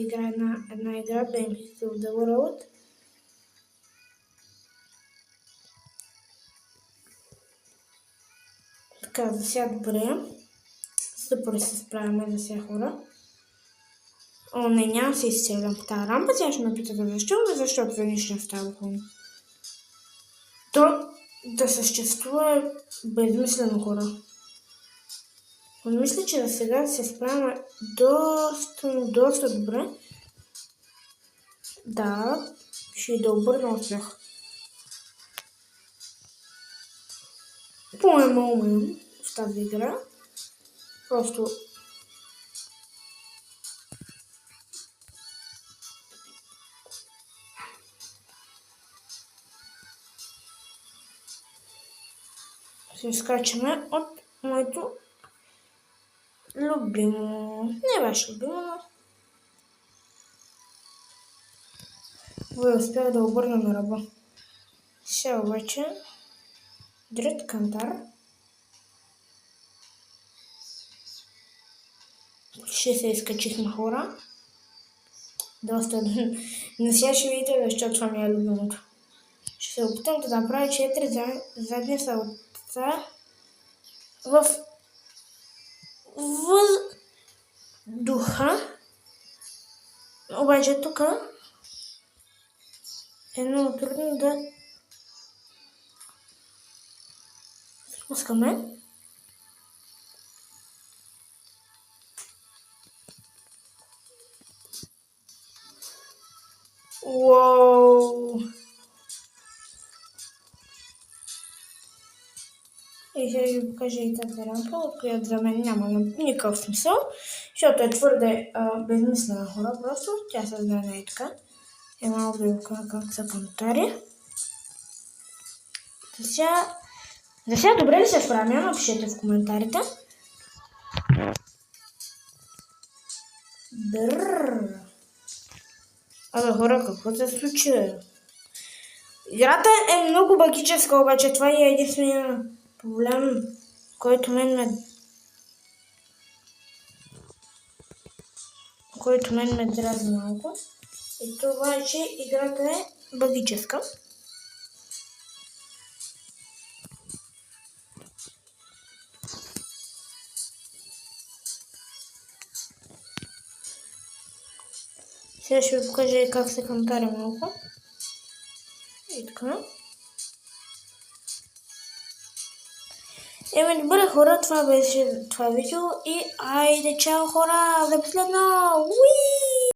играе една игра, Battlefield of the World. Така, за сега добре. Супер се справяме за сега хора. О, не, няма се изцелям по тази рампа. Сега ще ме питате защо, защото за нищо не става хубаво. То да съществува е безмислено, хора. Мисля, че за сега се справяме доста добре. Да, ще да обърна успех. По-моему умеем в тази игра. Просто се изкачаме от моето любимо. Не беше любимо, но ви успях да обърна на ръба. Сега обаче Дред Кантар. Ще се изкачихме, хора. Доста. Но сега ще видите защо това ми е любимото. Ще се опитам да направя 4 задни салта в въздуха. Обаче тук е много трудно да спускаме. Уоу! И ще ви покажа и тази рампа, от която за мен няма никакъв смисъл, защото е твърде безмислена, хора, просто тя се знае и така. Е малко да ви покажа как са коментари. За сега добре ли се справя? Напишете в коментарите. Абе, хора, какво се случи? Играта е много багическа, обаче това е единствения проблем, който мен ме дразни малко. И това е, че играта е багическа. Сега ще ви покажа как се камтаря малко. И така. Добре, хора, това беше това видео и айде, чао, хора, за последно! Уи!